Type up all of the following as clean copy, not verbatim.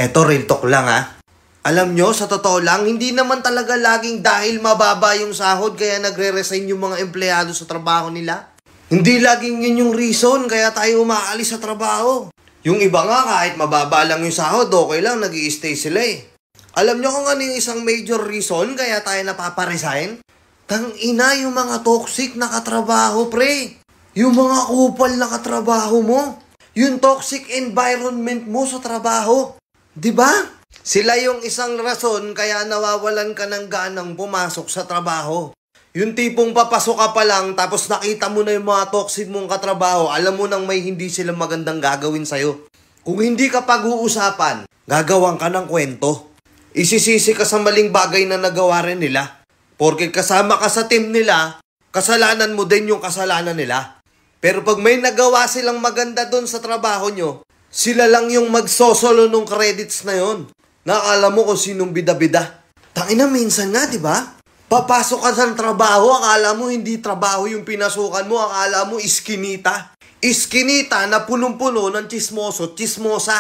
Eto, real talk lang ha. Alam nyo, sa totoo lang, hindi naman talaga laging dahil mababa yung sahod kaya nagre-resign yung mga empleyado sa trabaho nila. Hindi laging yun yung reason kaya tayo umaalis sa trabaho. Yung iba nga kahit mababa lang yung sahod, okay lang, nag-i-stay sila eh. Alam nyo kung ano yung isang major reason kaya tayo napaparesign? Tangina yung mga toxic na katrabaho, pre. Yung mga kupal na katrabaho mo. Yung toxic environment mo sa trabaho. Diba? Sila yung isang rason kaya nawawalan ka ng ganang pumasok sa trabaho. Yung tipong papasok ka pa lang tapos nakita mo na yung mga toxic mong katrabaho, alam mo nang may hindi sila magandang gagawin sa'yo. Kung hindi ka pag-uusapan, gagawan ka ng kwento. Isisisi ka sa maling bagay na nagawa rin nila. Porque kasama ka sa team nila, kasalanan mo din yung kasalanan nila. Pero pag may nagawa silang maganda doon sa trabaho nyo, sila lang yung magsosolo nung credits na yon. Nakala mo kung sinong bida-bida. Tangina, minsan nga, di ba? Papasok ka sa trabaho, akala mo hindi trabaho yung pinasukan mo, akala mo iskinita. Iskinita na punong-puno ng chismoso, chismosa.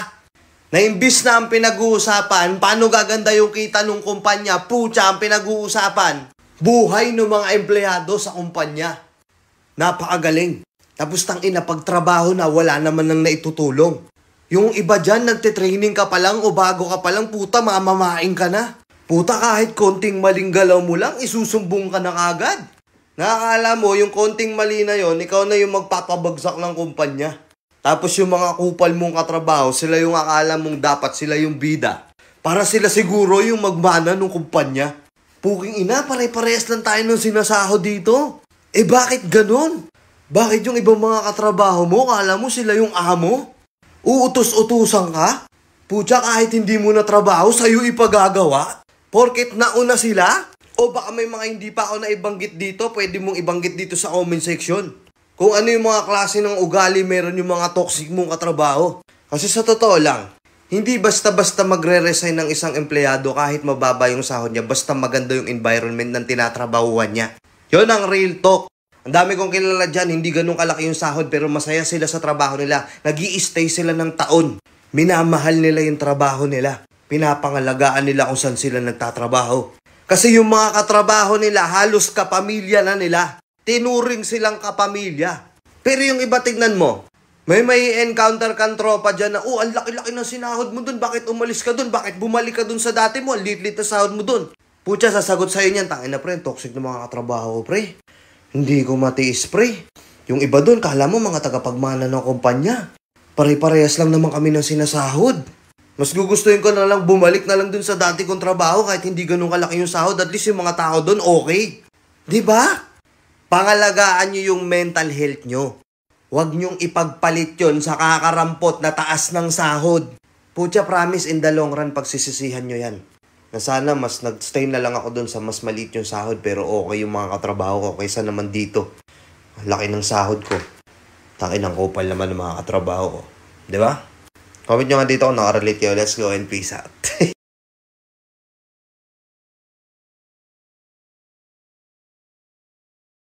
Na imbis na ang pinag-uusapan, paano gaganda yung kita ng kumpanya, putya ang pinag-uusapan. Buhay ng mga empleyado sa kumpanya. Napakagaling. Tapos tangina, pagtrabaho na, wala naman nang naitutulong. Yung iba dyan, nagtitraining ka pa lang o bago ka pa lang, puta, mamamaing ka na. Puta, kahit konting maling galaw mo lang, isusumbong ka na kagad. Nakakala mo, yung konting mali na yon, ikaw na yung magpapabagsak ng kumpanya. Tapos yung mga kupal mong katrabaho, sila yung akala mong dapat sila yung bida. Para sila siguro yung magmana ng kumpanya. Puking ina, pare-parehas lang tayo nung sinasahod dito. Eh bakit ganun? Bakit yung ibang mga katrabaho mo, akala mo sila yung amo? Uutos-utusan ka? Putya, kahit hindi mo na trabaho, sa'yo ipagagawa? Porket nauna sila? O baka may mga hindi pa ako naibanggit dito, pwede mong ibanggit dito sa comment section. Kung ano yung mga klase ng ugali meron yung mga toxic mong katrabaho. Kasi sa totoo lang, hindi basta-basta magre-resign ng isang empleyado kahit mababa yung sahod niya, basta maganda yung environment ng tinatrabahuan niya. Yun ang real talk. Ang dami kong kilala dyan, hindi ganun kalaki yung sahod pero masaya sila sa trabaho nila. Nag-i-stay sila ng taon. Minamahal nila yung trabaho nila. Pinapangalagaan nila kung saan sila nagtatrabaho. Kasi yung mga katrabaho nila, halos kapamilya na nila. Tinuring silang kapamilya. Pero yung iba tignan mo, may encounter kang tropa dyan na, ang laki-laki ng sinahod mo dun, bakit umalis ka dun, bakit bumalik ka dun sa dati mo, ang lit-lit na sahod mo dun. Putya, sasagot sa'yo niyan, tangin na pre, toxic na mga katrabaho ko pre. Hindi ko matiis pre. Yung iba dun, kala mo mga tagapagmana ng kumpanya. Pare-parehas lang naman kami ng sinasahod. Mas gugustuhin ko na lang bumalik na lang dun sa dati kong trabaho kahit hindi ganun kalaki yung sahod. At least yung mga tao dun okay. Diba? Pangalagaan nyo yung mental health nyo. Huwag nyong ipagpalit yun sa kakarampot na taas ng sahod. Putya, promise in the long run pagsisisihan nyo yan. Na sana mas nag-stay na lang ako dun sa mas maliit yung sahod pero okay yung mga katrabaho ko kaysa naman dito. Laki ng sahod ko. Taki ng kupal naman ng mga katrabaho ko. Diba? Comment nyo nga dito kung nakarelate kayo. Let's go and peace out.